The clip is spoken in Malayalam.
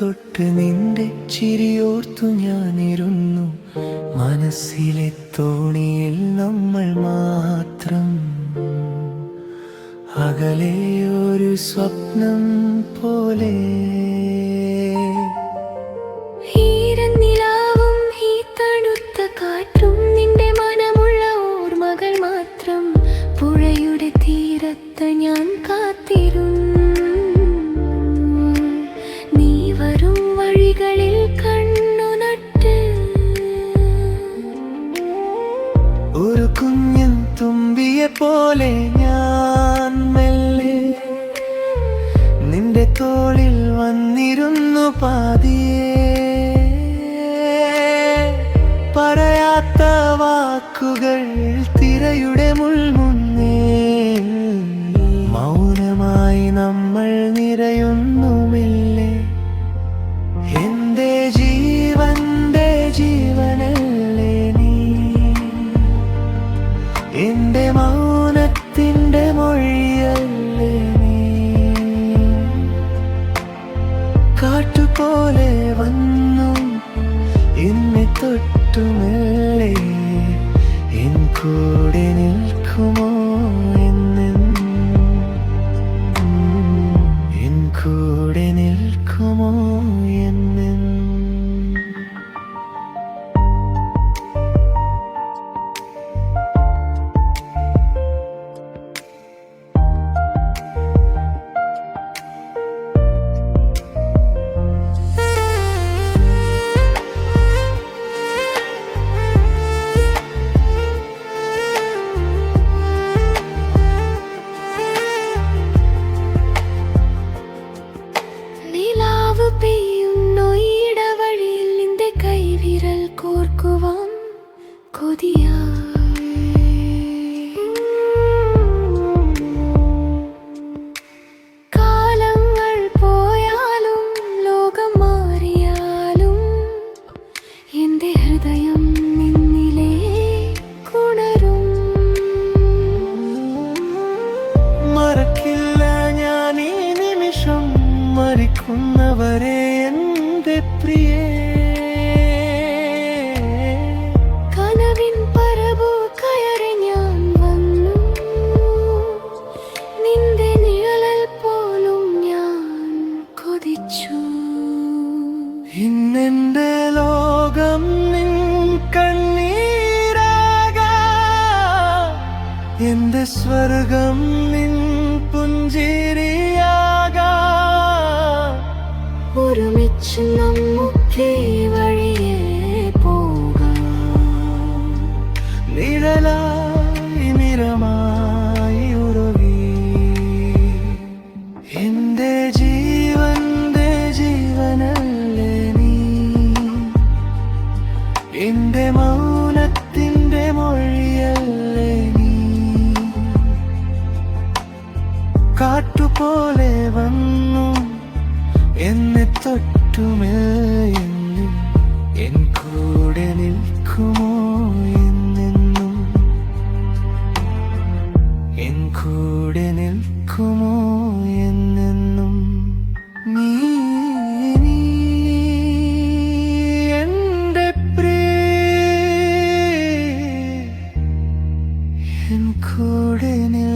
തൊട്ട് നിന്റെ ചിരിയോർത്തു ഞാനിരുന്നു. മനസ്സിലെ തോണിയിൽ നമ്മൾ മാത്രം, അകലെ ഒരു സ്വപ്നം പോലെ. ഈരനിലാവും ഈ തണുത്ത കാറ്റും നിന്റെ മനമുള്ള ഓർമ്മകൾ മാത്രം. പുഴയുടെ തീരത്ത് ഞാൻ കാത്തിരുന്നു, നീ വരും വഴികളിൽ കണ്ണു നട്ട്. ഒരു കുഞ്ഞൻ തുമ്പിയെ പോലെ ഞാൻ മെല്ലെ നിന്റെ തോളിൽ വന്നിരുന്നു. പാതിയേ പറയാത്ത വാക്കുകൾ തിരയുടെ മുൾമുന്നേ, മൗനമായി നമ്മൾ നിറയുന്നുമില്ലേ. എന്റെ ജീവന്റെ ജീവനല്ലേ നീ, എന്റെ മൗനത്തിന്റെ മൊഴിയല്ലേ നീ. കാറ്റുപോലെ വന്നു എന്നെ തൊട്ടുമല്ലേ, എൻ കൂടെ നിൽക്കുമോ എന്നെന്നും, എൻ കൂടെ നിൽക്കുമോ എന്നെന്നും. നിലാവ് പെയ്യുന്നു ഇടവഴിയിൽ നിന്റെ കൈവിരൽ കോർക്കുവാൻ കൊതിയായി. കാലങ്ങൾ പോയാലും ലോകം മാറിയാലും എന്റെ ഹൃദയം നിന്നിലേ കുണരും. മറക്കില്ല ഞാൻ ഈ നിമിഷം, മരിക്കുന്നവരെ എന്റെ പ്രിയേ. കനവിൻ പറവു കയറി ഞാൻ വന്നു, നിന്റെ നിഴലിൽ പോലും ഞാൻ കൊതിച്ചു. ഇന്നെന്റെ ലോകം നിൻ കണ്ണീരാകാം, എന്റെ സ്വർഗം നിൻ പുഞ്ചിരിയാകാം. ഒരുമിച്ച് നമുക്ക് വഴിയേ പോകാം, നിഴലായി നിറമായി ഉറവി. എന്റെ ജീവന്റെ ജീവനല്ലേ നീ, എന്റെ മൗനത്തിന്റെ മൊഴിയല്ലേ നീ. കാറ്റുപോലെ വന്നു എന്നെ തൊട്ടുമേ, എൻ കൂടെ നിൽക്കുമോ എന്നെന്നും, എൻ കൂടെ നിൽക്കുമോ എന്നെന്നും. നീ നീ എന്റെ പ്രിയേ, എൻ കൂടെ നിൽ